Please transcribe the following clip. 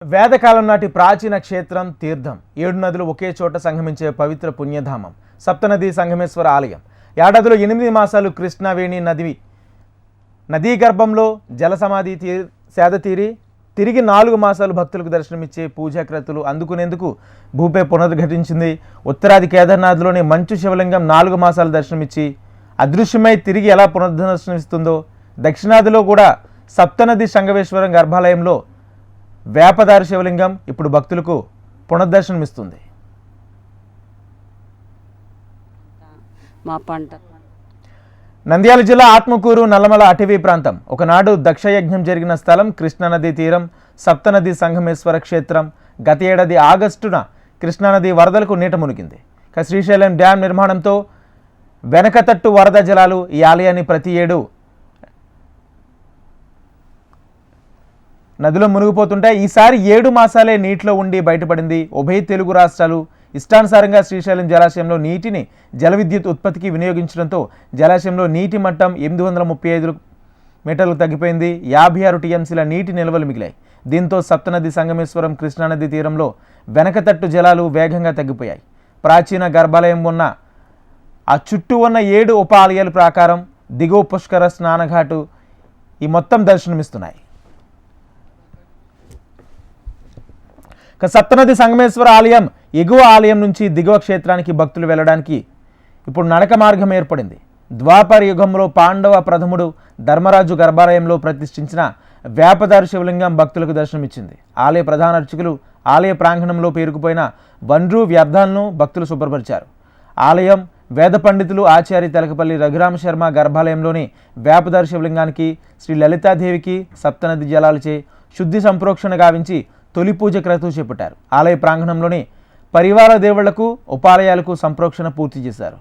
వేదకాలం నాటి ప్రాచీన క్షేత్రం తీర్థం. 7 నదులు ఒకే చోట సంగమించే పవిత్ర పుణ్యధామం సప్తనది సంగమేశ్వర ఆలయం. ఏడాదిలో 8 మాసాలు కృష్ణవేణి నదీ గర్భంలో జలసమాధి సేదతీరి తిరిగి 4 మాసాలు భక్తులకు దర్శనమిచ్చే పూజాక్రతులు అందుకునేందుకు భూపే పునర్ఘటించింది. ఉత్తరాది కేదార్నాథ్లోని మంచు శివలింగం 4 మాసాలు దర్శనమిచ్చి అదృశ్యమై తిరిగి ఎలా పునర్దర్శనమిస్తుందో దక్షిణాదిలో కూడా సప్తనది సంగమేశ్వరం గర్భాలయంలో వేపదారు శివలింగం ఇప్పుడు భక్తులకు పునర్దర్శనమిస్తుంది. నంద్యాల జిల్లా ఆత్మకూరు నల్లమల అటవీ ప్రాంతం. ఒకనాడు దక్షయజ్ఞం జరిగిన స్థలం కృష్ణానది తీరం, సప్తనది సంగమేశ్వర క్షేత్రం. గత ఏడాది ఆగస్టున కృష్ణానది వరదలకు నీట మునిగింది. శ్రీశైలం డ్యాం నిర్మాణంతో వెనకతట్టు వరద జలాలు ఈ ఆలయాన్ని ప్రతి ఏడు నదిలో మునిగిపోతుంటాయి. ఈసారి 7 మాసాలే నీటిలో ఉండి బయటపడింది. ఉభయ తెలుగు రాష్ట్రాలు ఇష్టానుసారంగా శ్రీశైలం జలాశయంలో నీటిని జల విద్యుత్ ఉత్పత్తికి వినియోగించడంతో జలాశయంలో నీటి మట్టం 835 మీటర్లకు తగ్గిపోయింది. 56 టీఎంసీల నీటి నిల్వలు మిగిలాయి. దీంతో సప్తనది సంగమేశ్వరం కృష్ణానది తీరంలో వెనకతట్టు జలాలు వేగంగా తగ్గిపోయాయి. ప్రాచీన గర్భాలయం ఉన్న ఆ చుట్టూ ఉన్న 7 ఉప ఆలయాల ప్రకారం దిగువ పుష్కర స్నానఘాటు ఈ మొత్తం దర్శనమిస్తున్నాయి. సప్తనది సంగమేశ్వర ఆలయం ఎగువ ఆలయం నుంచి దిగువ క్షేత్రానికి భక్తులు వెళ్ళడానికి ఇప్పుడు నడక మార్గం ఏర్పడింది. ద్వాపర యుగంలో పాండవ ప్రథముడు ధర్మరాజు గర్భాలయంలో ప్రతిష్ఠించిన వేపదారు శివలింగం భక్తులకు దర్శనమిచ్చింది. ఆలయ ప్రధాన అర్చకులు ఆలయ ప్రాంగణంలో పేరుకుపోయిన వన్రు వ్యర్థాలను భక్తులు శుభ్రపరిచారు. ఆలయం వేద పండితులు ఆచార్య తెలకపల్లి రఘురామ శర్మ గర్భాలయంలోని వేపదారు శివలింగానికి శ్రీ లలితాదేవికి సప్తనది జలాలచే శుద్ధి సంప్రోక్షణ గావించి తొలి పూజ క్రతువు చేపట్టారు. ఆలయ ప్రాంగణంలోని పరివార దేవుళ్లకు ఉపాలయాలకు సంప్రోక్షణ పూర్తి చేశారు.